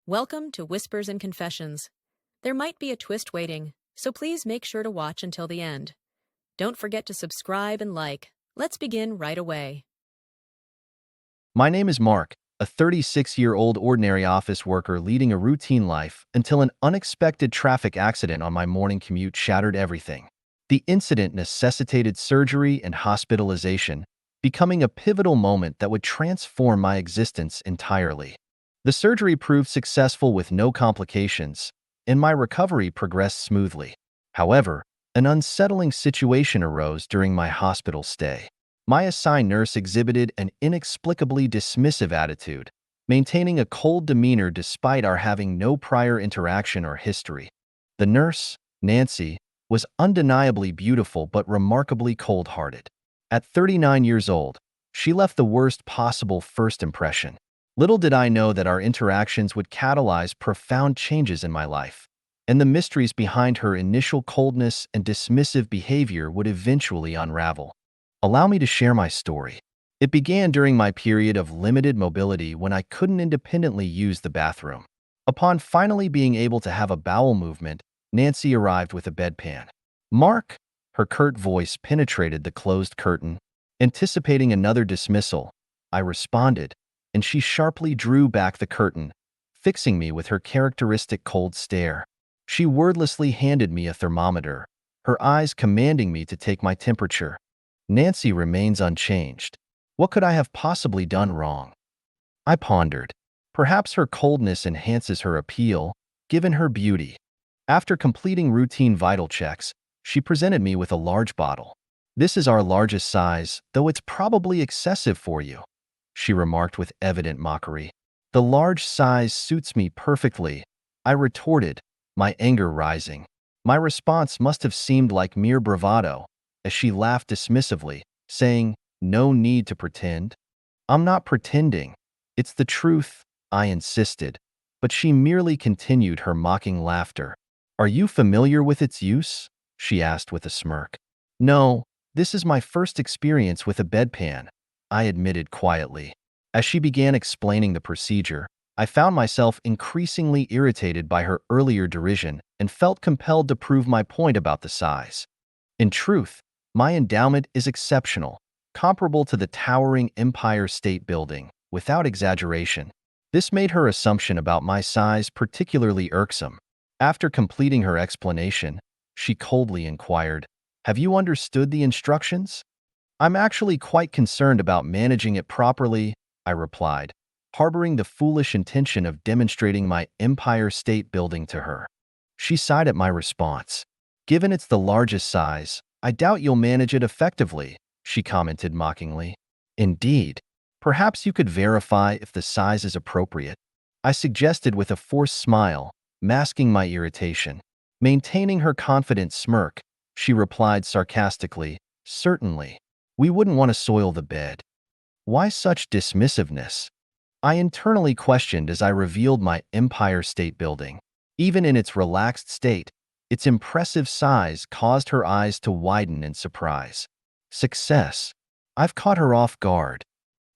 Welcome to Whispers and Confessions. There might be a twist waiting, so please make sure to watch until the end. Don't forget to subscribe and like. Let's begin right away. My name is Mark, a 36-year-old ordinary office worker leading a routine life until an unexpected traffic accident on my morning commute shattered everything. The incident necessitated surgery and hospitalization, becoming a pivotal moment that would transform my existence entirely. The surgery proved successful with no complications, and my recovery progressed smoothly. However, an unsettling situation arose during my hospital stay. My assigned nurse exhibited an inexplicably dismissive attitude, maintaining a cold demeanor despite our having no prior interaction or history. The nurse, Nancy, was undeniably beautiful but remarkably cold-hearted. At 39 years old, she left the worst possible first impression. Little did I know that our interactions would catalyze profound changes in my life, and the mysteries behind her initial coldness and dismissive behavior would eventually unravel. Allow me to share my story. It began during my period of limited mobility when I couldn't independently use the bathroom. Upon finally being able to have a bowel movement, Nancy arrived with a bedpan. "Mark," her curt voice penetrated the closed curtain. Anticipating another dismissal, I responded, and she sharply drew back the curtain, fixing me with her characteristic cold stare. She wordlessly handed me a thermometer, her eyes commanding me to take my temperature. Nancy remains unchanged. What could I have possibly done wrong? I pondered. Perhaps her coldness enhances her appeal, given her beauty. After completing routine vital checks, she presented me with a large bottle. "This is our largest size, though it's probably excessive for you," she remarked with evident mockery. "The large size suits me perfectly," I retorted, my anger rising. My response must have seemed like mere bravado, as she laughed dismissively, saying, "No need to pretend." "I'm not pretending. It's the truth," I insisted, but she merely continued her mocking laughter. "Are you familiar with its use?" she asked with a smirk. "No, this is my first experience with a bedpan," I admitted quietly. As she began explaining the procedure, I found myself increasingly irritated by her earlier derision and felt compelled to prove my point about the size. In truth, my endowment is exceptional, comparable to the towering Empire State Building, without exaggeration. This made her assumption about my size particularly irksome. After completing her explanation, she coldly inquired, "Have you understood the instructions?" "I'm actually quite concerned about managing it properly," I replied, harboring the foolish intention of demonstrating my Empire State Building to her. She sighed at my response. "Given it's the largest size, I doubt you'll manage it effectively," she commented mockingly. "Indeed. Perhaps you could verify if the size is appropriate," I suggested with a forced smile, masking my irritation. Maintaining her confident smirk, she replied sarcastically, "Certainly. We wouldn't want to soil the bed." Why such dismissiveness? I internally questioned as I revealed my Empire State Building. Even in its relaxed state, its impressive size caused her eyes to widen in surprise. Success. I've caught her off guard.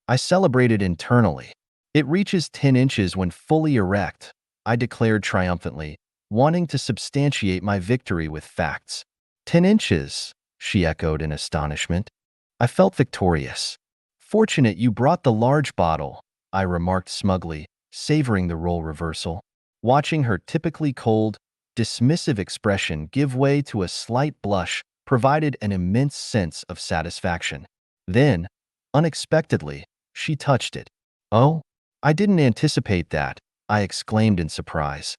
I celebrated internally. "It reaches 10 inches when fully erect," I declared triumphantly, wanting to substantiate my victory with facts. "10 inches," she echoed in astonishment. I felt victorious. "Fortunate you brought the large bottle," I remarked smugly, savoring the role reversal. Watching her typically cold, dismissive expression give way to a slight blush provided an immense sense of satisfaction. Then, unexpectedly, she touched it. "Oh, I didn't anticipate that," I exclaimed in surprise.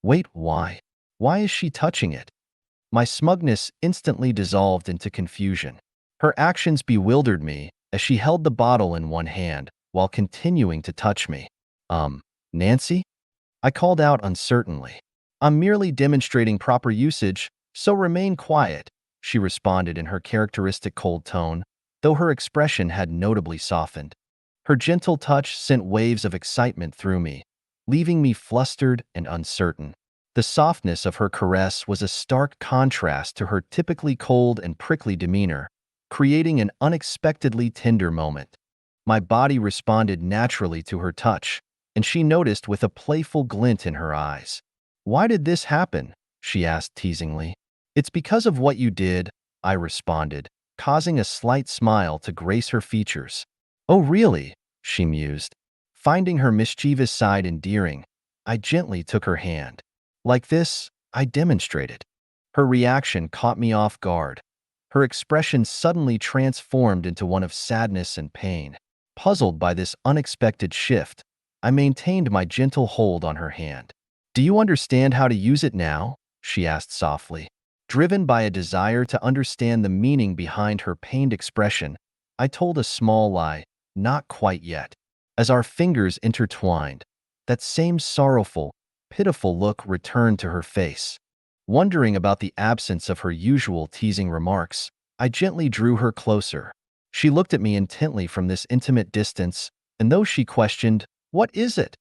"Wait, why? Why is she touching it?" My smugness instantly dissolved into confusion. Her actions bewildered me as she held the bottle in one hand while continuing to touch me. Nancy?" I called out uncertainly. "I'm merely demonstrating proper usage, so remain quiet," she responded in her characteristic cold tone, though her expression had notably softened. Her gentle touch sent waves of excitement through me, leaving me flustered and uncertain. The softness of her caress was a stark contrast to her typically cold and prickly demeanor, creating an unexpectedly tender moment. My body responded naturally to her touch, and she noticed with a playful glint in her eyes. "Why did this happen?" she asked teasingly. "It's because of what you did," I responded, causing a slight smile to grace her features. "Oh, really?" she mused. Finding her mischievous side endearing, I gently took her hand. "Like this," I demonstrated. Her reaction caught me off guard. Her expression suddenly transformed into one of sadness and pain. Puzzled by this unexpected shift, I maintained my gentle hold on her hand. "Do you understand how to use it now?" she asked softly. Driven by a desire to understand the meaning behind her pained expression, I told a small lie, "Not quite yet." As our fingers intertwined, that same sorrowful, pitiful look returned to her face. Wondering about the absence of her usual teasing remarks, I gently drew her closer. She looked at me intently from this intimate distance, and though she questioned, "What is it?"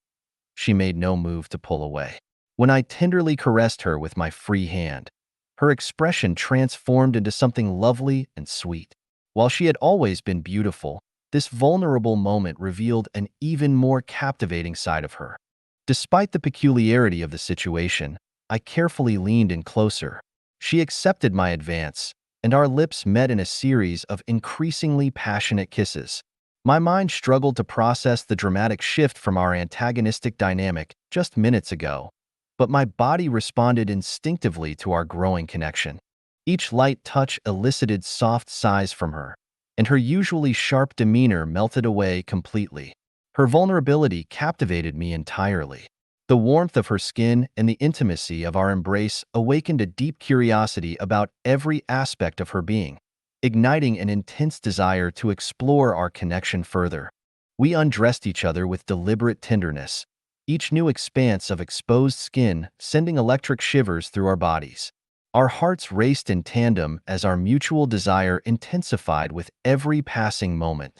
she made no move to pull away. When I tenderly caressed her with my free hand, her expression transformed into something lovely and sweet. While she had always been beautiful, this vulnerable moment revealed an even more captivating side of her. Despite the peculiarity of the situation, I carefully leaned in closer. She accepted my advance, and our lips met in a series of increasingly passionate kisses. My mind struggled to process the dramatic shift from our antagonistic dynamic just minutes ago, but my body responded instinctively to our growing connection. Each light touch elicited soft sighs from her, and her usually sharp demeanor melted away completely. Her vulnerability captivated me entirely. The warmth of her skin and the intimacy of our embrace awakened a deep curiosity about every aspect of her being, igniting an intense desire to explore our connection further. We undressed each other with deliberate tenderness, each new expanse of exposed skin sending electric shivers through our bodies. Our hearts raced in tandem as our mutual desire intensified with every passing moment.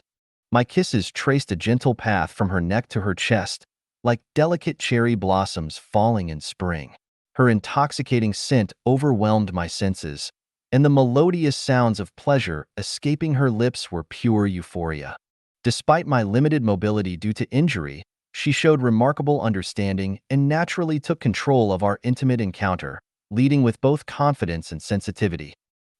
My kisses traced a gentle path from her neck to her chest, like delicate cherry blossoms falling in spring. Her intoxicating scent overwhelmed my senses, and the melodious sounds of pleasure escaping her lips were pure euphoria. Despite my limited mobility due to injury, she showed remarkable understanding and naturally took control of our intimate encounter, leading with both confidence and sensitivity.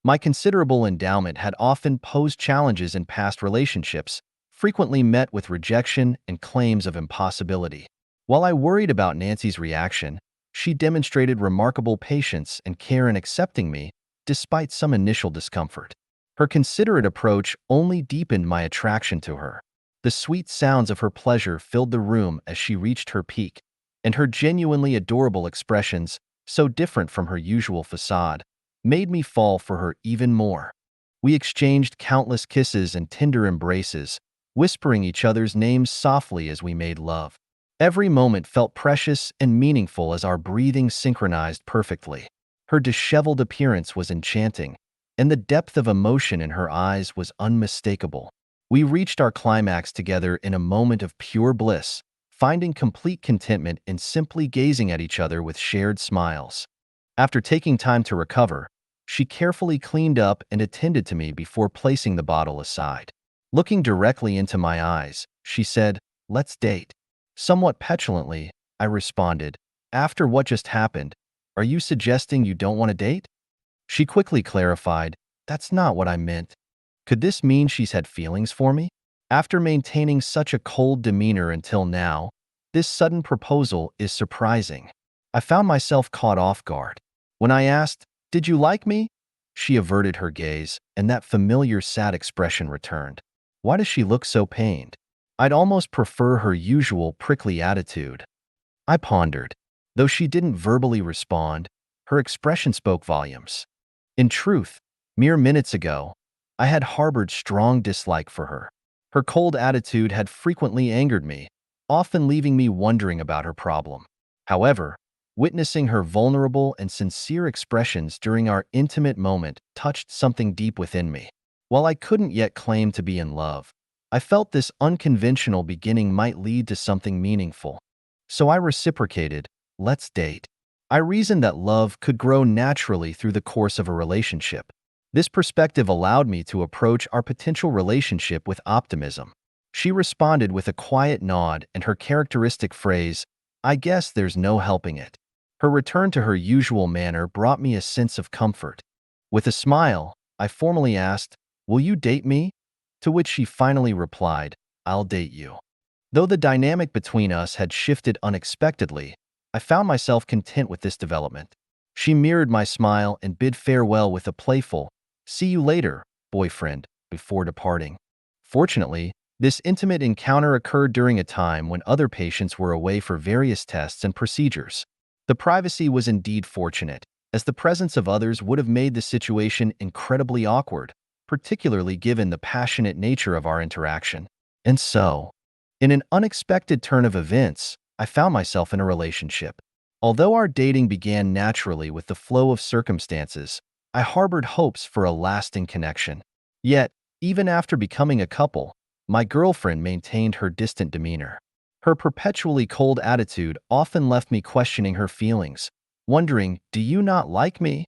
My considerable endowment had often posed challenges in past relationships, frequently met with rejection and claims of impossibility. While I worried about Nancy's reaction, she demonstrated remarkable patience and care in accepting me, despite some initial discomfort. Her considerate approach only deepened my attraction to her. The sweet sounds of her pleasure filled the room as she reached her peak, and her genuinely adorable expressions, so different from her usual facade, made me fall for her even more. We exchanged countless kisses and tender embraces, whispering each other's names softly as we made love. Every moment felt precious and meaningful as our breathing synchronized perfectly. Her disheveled appearance was enchanting, and the depth of emotion in her eyes was unmistakable. We reached our climax together in a moment of pure bliss, finding complete contentment in simply gazing at each other with shared smiles. After taking time to recover, she carefully cleaned up and attended to me before placing the bottle aside. Looking directly into my eyes, she said, "Let's date." Somewhat petulantly, I responded, "After what just happened, are you suggesting you don't want to date?" She quickly clarified, "That's not what I meant." Could this mean she's had feelings for me? After maintaining such a cold demeanor until now, this sudden proposal is surprising. I found myself caught off guard. When I asked, "Did you like me?" she averted her gaze, and that familiar sad expression returned. Why does she look so pained? I'd almost prefer her usual prickly attitude. I pondered. Though she didn't verbally respond, her expression spoke volumes. In truth, mere minutes ago, I had harbored strong dislike for her. Her cold attitude had frequently angered me, often leaving me wondering about her problem. However, witnessing her vulnerable and sincere expressions during our intimate moment touched something deep within me. While I couldn't yet claim to be in love, I felt this unconventional beginning might lead to something meaningful. So I reciprocated, "Let's date." I reasoned that love could grow naturally through the course of a relationship. This perspective allowed me to approach our potential relationship with optimism. She responded with a quiet nod and her characteristic phrase, "I guess there's no helping it." Her return to her usual manner brought me a sense of comfort. With a smile, I formally asked, "Will you date me?" To which she finally replied, "I'll date you." Though the dynamic between us had shifted unexpectedly, I found myself content with this development. She mirrored my smile and bid farewell with a playful, "See you later, boyfriend," before departing. Fortunately, this intimate encounter occurred during a time when other patients were away for various tests and procedures. The privacy was indeed fortunate, as the presence of others would have made the situation incredibly awkward, particularly given the passionate nature of our interaction. And so, in an unexpected turn of events, I found myself in a relationship. Although our dating began naturally with the flow of circumstances, I harbored hopes for a lasting connection. Yet, even after becoming a couple, my girlfriend maintained her distant demeanor. Her perpetually cold attitude often left me questioning her feelings, wondering, "Do you not like me?"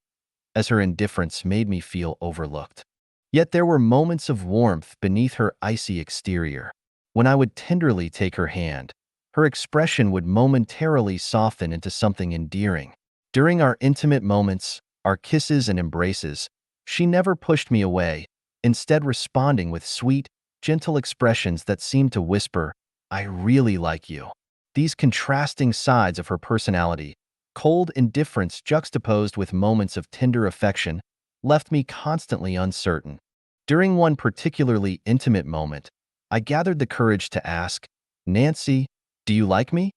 as her indifference made me feel overlooked. Yet there were moments of warmth beneath her icy exterior. When I would tenderly take her hand, her expression would momentarily soften into something endearing. During our intimate moments, our kisses and embraces, she never pushed me away, instead responding with sweet, gentle expressions that seemed to whisper, "I really like you." These contrasting sides of her personality, cold indifference juxtaposed with moments of tender affection, left me constantly uncertain. During one particularly intimate moment, I gathered the courage to ask, "Nancy, do you like me?"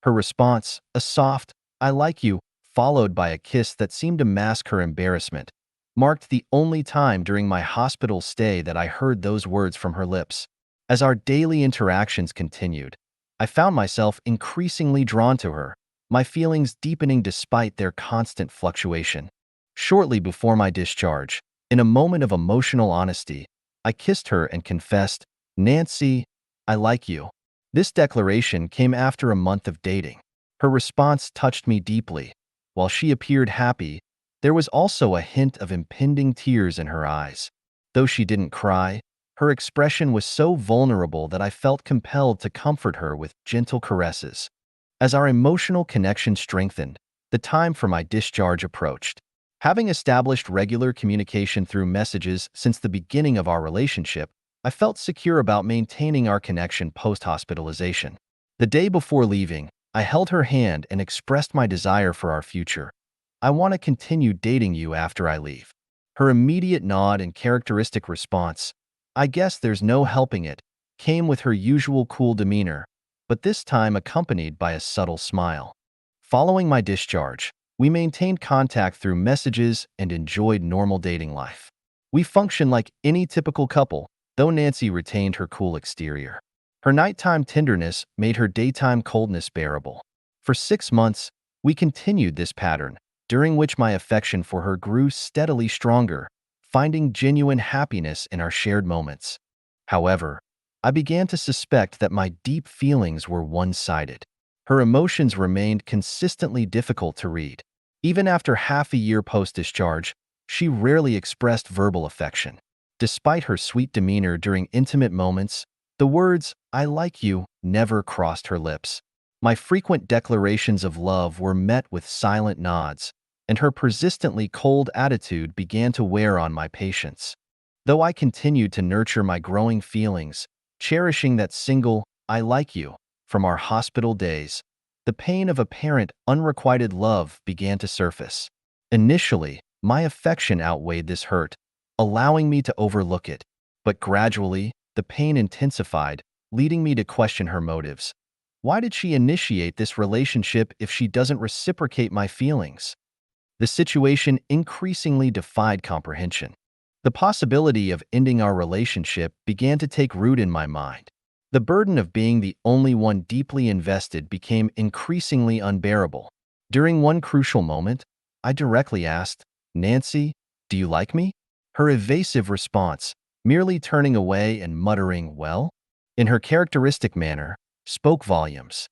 Her response, a soft, "I like you," followed by a kiss that seemed to mask her embarrassment, marked the only time during my hospital stay that I heard those words from her lips. As our daily interactions continued, I found myself increasingly drawn to her, my feelings deepening despite their constant fluctuation. Shortly before my discharge, in a moment of emotional honesty, I kissed her and confessed, "Nancy, I like you." This declaration came after a month of dating. Her response touched me deeply. While she appeared happy, there was also a hint of impending tears in her eyes. Though she didn't cry, her expression was so vulnerable that I felt compelled to comfort her with gentle caresses. As our emotional connection strengthened, the time for my discharge approached. Having established regular communication through messages since the beginning of our relationship, I felt secure about maintaining our connection post-hospitalization. The day before leaving, I held her hand and expressed my desire for our future. "I want to continue dating you after I leave." Her immediate nod and characteristic response, "I guess there's no helping it," came with her usual cool demeanor, but this time accompanied by a subtle smile. Following my discharge, we maintained contact through messages and enjoyed normal dating life. We functioned like any typical couple, though Nancy retained her cool exterior. Her nighttime tenderness made her daytime coldness bearable. For 6 months, we continued this pattern, during which my affection for her grew steadily stronger, finding genuine happiness in our shared moments. However, I began to suspect that my deep feelings were one-sided. Her emotions remained consistently difficult to read. Even after half a year post-discharge, she rarely expressed verbal affection. Despite her sweet demeanor during intimate moments, the words, "I like you," never crossed her lips. My frequent declarations of love were met with silent nods, and her persistently cold attitude began to wear on my patience. Though I continued to nurture my growing feelings, cherishing that single, "I like you," from our hospital days, the pain of apparent, unrequited love began to surface. Initially, my affection outweighed this hurt, allowing me to overlook it. But gradually, the pain intensified, leading me to question her motives. Why did she initiate this relationship if she doesn't reciprocate my feelings? The situation increasingly defied comprehension. The possibility of ending our relationship began to take root in my mind. The burden of being the only one deeply invested became increasingly unbearable. During one crucial moment, I directly asked, "Nancy, do you like me?" Her evasive response, merely turning away and muttering, "Well," in her characteristic manner, spoke volumes.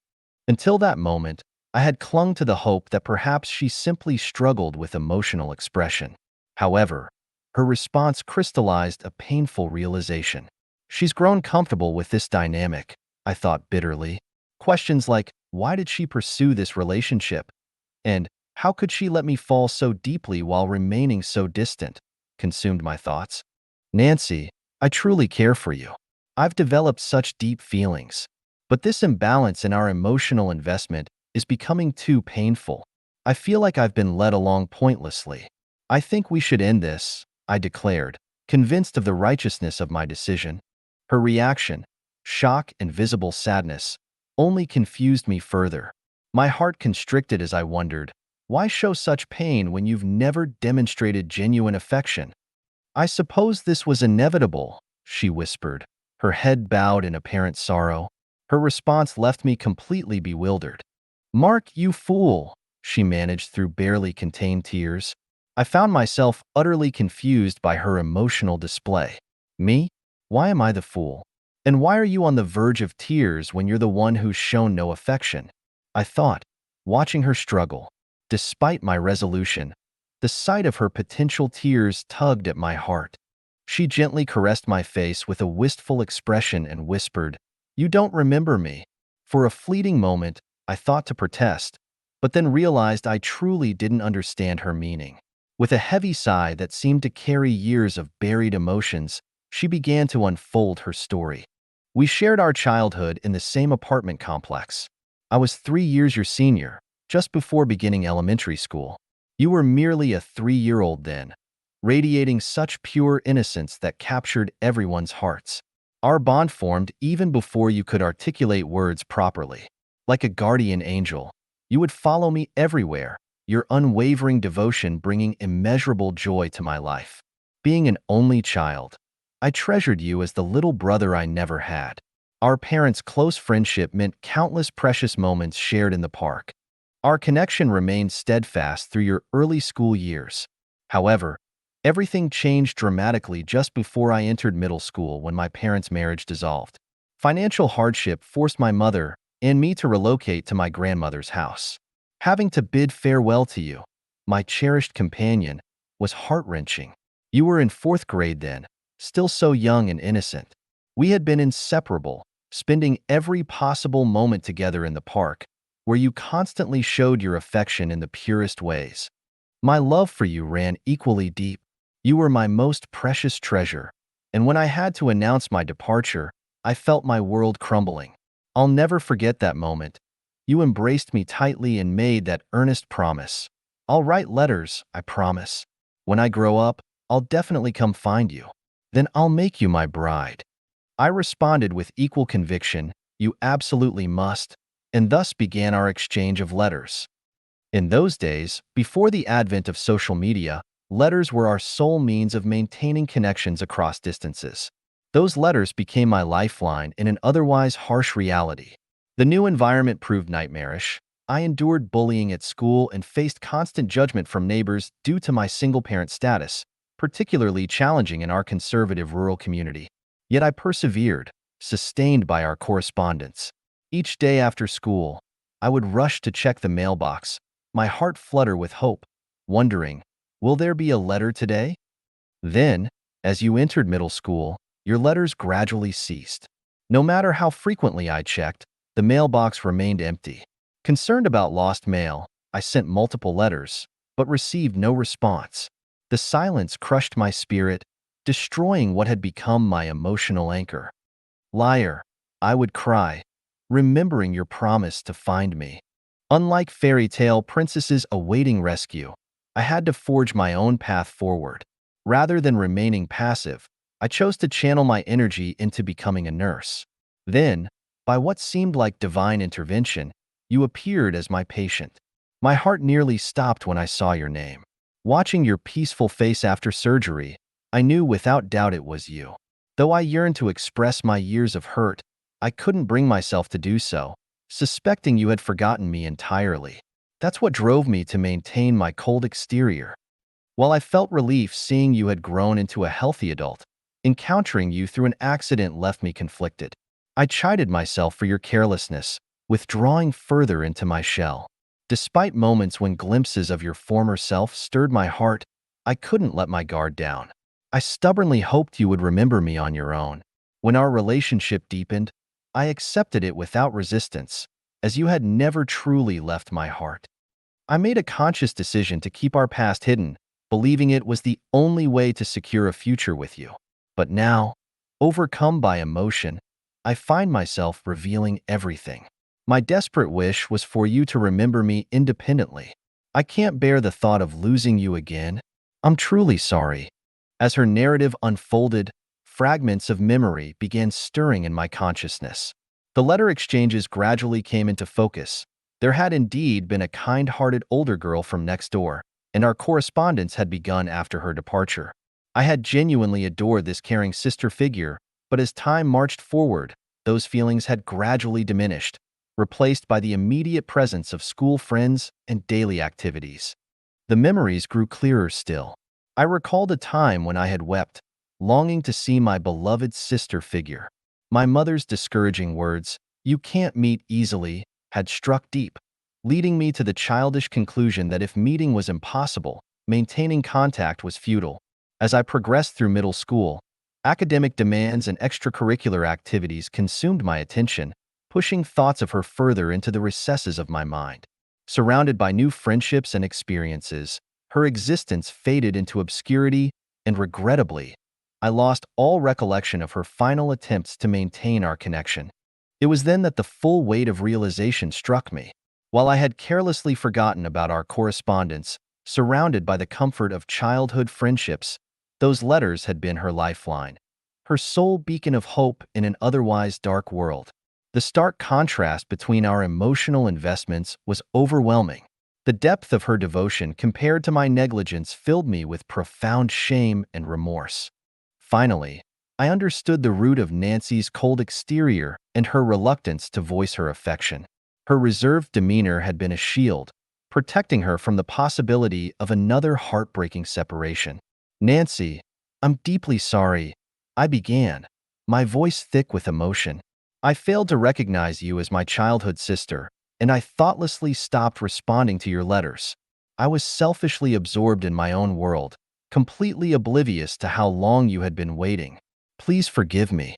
Until that moment, I had clung to the hope that perhaps she simply struggled with emotional expression. However, her response crystallized a painful realization. She's grown comfortable with this dynamic, I thought bitterly. Questions like, why did she pursue this relationship? And how could she let me fall so deeply while remaining so distant? Consumed my thoughts. Nancy, I truly care for you. I've developed such deep feelings. But this imbalance in our emotional investment is becoming too painful. I feel like I've been led along pointlessly. I think we should end this, I declared, convinced of the righteousness of my decision. Her reaction, shock and visible sadness, only confused me further. My heart constricted as I wondered, why show such pain when you've never demonstrated genuine affection? I suppose this was inevitable, she whispered, her head bowed in apparent sorrow. Her response left me completely bewildered. Mark, you fool, she managed through barely contained tears. I found myself utterly confused by her emotional display. Me? Why am I the fool? And why are you on the verge of tears when you're the one who's shown no affection? I thought, watching her struggle. Despite my resolution, the sight of her potential tears tugged at my heart. She gently caressed my face with a wistful expression and whispered, "You don't remember me." For a fleeting moment, I thought to protest, but then realized I truly didn't understand her meaning. With a heavy sigh that seemed to carry years of buried emotions, she began to unfold her story. We shared our childhood in the same apartment complex. I was 3 years your senior, just before beginning elementary school. You were merely a 3-year-old then, radiating such pure innocence that captured everyone's hearts. Our bond formed even before you could articulate words properly. Like a guardian angel, you would follow me everywhere, your unwavering devotion bringing immeasurable joy to my life. Being an only child, I treasured you as the little brother I never had. Our parents' close friendship meant countless precious moments shared in the park. Our connection remained steadfast through your early school years. However, everything changed dramatically just before I entered middle school when my parents' marriage dissolved. Financial hardship forced my mother and me to relocate to my grandmother's house. Having to bid farewell to you, my cherished companion, was heart-wrenching. You were in 4th grade then, still so young and innocent. We had been inseparable, spending every possible moment together in the park, where you constantly showed your affection in the purest ways. My love for you ran equally deep. You were my most precious treasure, and when I had to announce my departure, I felt my world crumbling. I'll never forget that moment. You embraced me tightly and made that earnest promise. I'll write letters, I promise. When I grow up, I'll definitely come find you. Then I'll make you my bride. I responded with equal conviction, you absolutely must, and thus began our exchange of letters. In those days, before the advent of social media, letters were our sole means of maintaining connections across distances. Those letters became my lifeline in an otherwise harsh reality. The new environment proved nightmarish. I endured bullying at school and faced constant judgment from neighbors due to my single-parent status, particularly challenging in our conservative rural community. Yet I persevered, sustained by our correspondence. Each day after school, I would rush to check the mailbox, my heart flutter with hope, wondering, will there be a letter today? Then, as you entered middle school, your letters gradually ceased. No matter how frequently I checked, the mailbox remained empty. Concerned about lost mail, I sent multiple letters, but received no response. The silence crushed my spirit, destroying what had become my emotional anchor. Liar, I would cry, remembering your promise to find me. Unlike fairy tale princesses awaiting rescue, I had to forge my own path forward. Rather than remaining passive, I chose to channel my energy into becoming a nurse. Then, by what seemed like divine intervention, you appeared as my patient. My heart nearly stopped when I saw your name. Watching your peaceful face after surgery, I knew without doubt it was you. Though I yearned to express my years of hurt, I couldn't bring myself to do so, suspecting you had forgotten me entirely. That's what drove me to maintain my cold exterior. While I felt relief seeing you had grown into a healthy adult, encountering you through an accident left me conflicted. I chided myself for your carelessness, withdrawing further into my shell. Despite moments when glimpses of your former self stirred my heart, I couldn't let my guard down. I stubbornly hoped you would remember me on your own. When our relationship deepened, I accepted it without resistance, as you had never truly left my heart. I made a conscious decision to keep our past hidden, believing it was the only way to secure a future with you. But now, overcome by emotion, I find myself revealing everything. My desperate wish was for you to remember me independently. I can't bear the thought of losing you again. I'm truly sorry. As her narrative unfolded, fragments of memory began stirring in my consciousness. The letter exchanges gradually came into focus. There had indeed been a kind-hearted older girl from next door, and our correspondence had begun after her departure. I had genuinely adored this caring sister figure, but as time marched forward, those feelings had gradually diminished, replaced by the immediate presence of school friends and daily activities. The memories grew clearer still. I recalled a time when I had wept, longing to see my beloved sister figure. My mother's discouraging words, "You can't meet easily," had struck deep, leading me to the childish conclusion that if meeting was impossible, maintaining contact was futile. As I progressed through middle school, academic demands and extracurricular activities consumed my attention, pushing thoughts of her further into the recesses of my mind. Surrounded by new friendships and experiences, her existence faded into obscurity, and regrettably, I lost all recollection of her final attempts to maintain our connection. It was then that the full weight of realization struck me. While I had carelessly forgotten about our correspondence, surrounded by the comfort of childhood friendships, those letters had been her lifeline, her sole beacon of hope in an otherwise dark world. The stark contrast between our emotional investments was overwhelming. The depth of her devotion compared to my negligence filled me with profound shame and remorse. Finally, I understood the root of Nancy's cold exterior and her reluctance to voice her affection. Her reserved demeanor had been a shield, protecting her from the possibility of another heartbreaking separation. "Nancy, I'm deeply sorry," I began, my voice thick with emotion. "I failed to recognize you as my childhood sister, and I thoughtlessly stopped responding to your letters. I was selfishly absorbed in my own world, completely oblivious to how long you had been waiting. Please forgive me."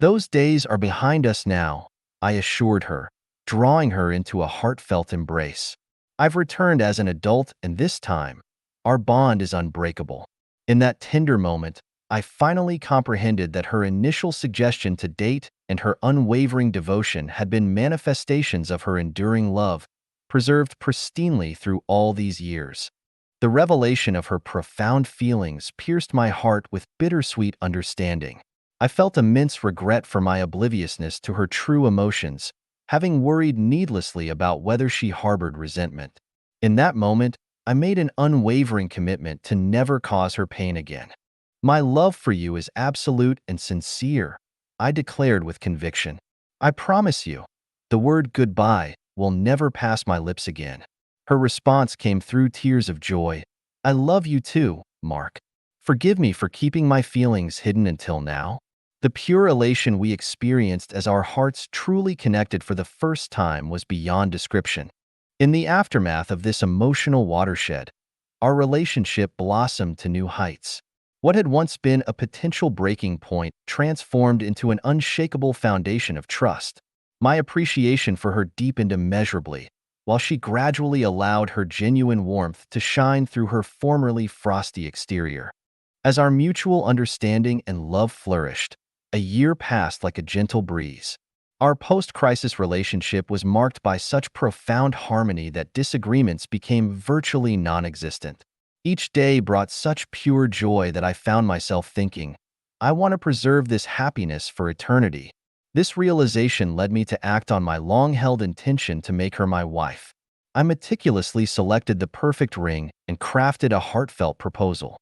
"Those days are behind us now," I assured her, drawing her into a heartfelt embrace. "I've returned as an adult, and this time, our bond is unbreakable." In that tender moment, I finally comprehended that her initial suggestion to date and her unwavering devotion had been manifestations of her enduring love, preserved pristinely through all these years. The revelation of her profound feelings pierced my heart with bittersweet understanding. I felt immense regret for my obliviousness to her true emotions, having worried needlessly about whether she harbored resentment. In that moment, I made an unwavering commitment to never cause her pain again. "My love for you is absolute and sincere," I declared with conviction. "I promise you, the word goodbye will never pass my lips again." Her response came through tears of joy. "I love you too, Mark. Forgive me for keeping my feelings hidden until now." The pure elation we experienced as our hearts truly connected for the first time was beyond description. In the aftermath of this emotional watershed, our relationship blossomed to new heights. What had once been a potential breaking point transformed into an unshakable foundation of trust. My appreciation for her deepened immeasurably, while she gradually allowed her genuine warmth to shine through her formerly frosty exterior. As our mutual understanding and love flourished, a year passed like a gentle breeze. Our post-crisis relationship was marked by such profound harmony that disagreements became virtually non-existent. Each day brought such pure joy that I found myself thinking, I want to preserve this happiness for eternity. This realization led me to act on my long-held intention to make her my wife. I meticulously selected the perfect ring and crafted a heartfelt proposal.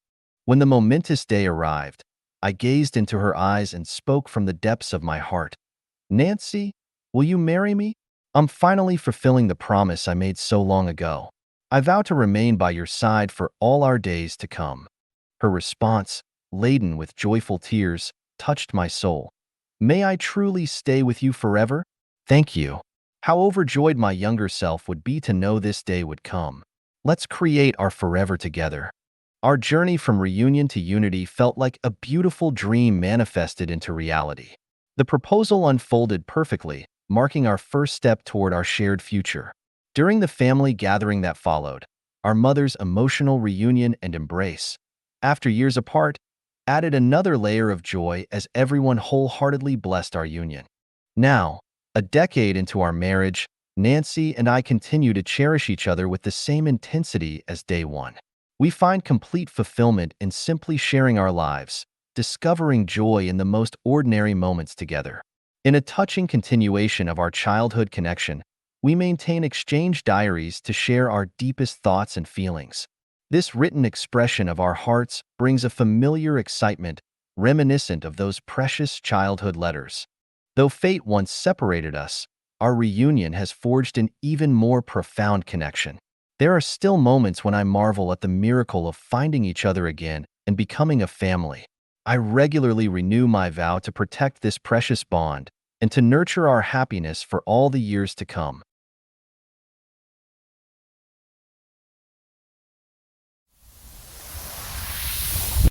When the momentous day arrived, I gazed into her eyes and spoke from the depths of my heart. "Nancy, will you marry me? I'm finally fulfilling the promise I made so long ago. I vow to remain by your side for all our days to come." Her response, laden with joyful tears, touched my soul. "May I truly stay with you forever?" "Thank you." How overjoyed my younger self would be to know this day would come. Let's create our forever together. Our journey from reunion to unity felt like a beautiful dream manifested into reality. The proposal unfolded perfectly, marking our first step toward our shared future. During the family gathering that followed, our mother's emotional reunion and embrace, after years apart, added another layer of joy as everyone wholeheartedly blessed our union. Now, a decade into our marriage, Nancy and I continue to cherish each other with the same intensity as day one. We find complete fulfillment in simply sharing our lives, discovering joy in the most ordinary moments together. In a touching continuation of our childhood connection, we maintain exchange diaries to share our deepest thoughts and feelings. This written expression of our hearts brings a familiar excitement reminiscent of those precious childhood letters. Though fate once separated us, our reunion has forged an even more profound connection. There are still moments when I marvel at the miracle of finding each other again and becoming a family. I regularly renew my vow to protect this precious bond and to nurture our happiness for all the years to come.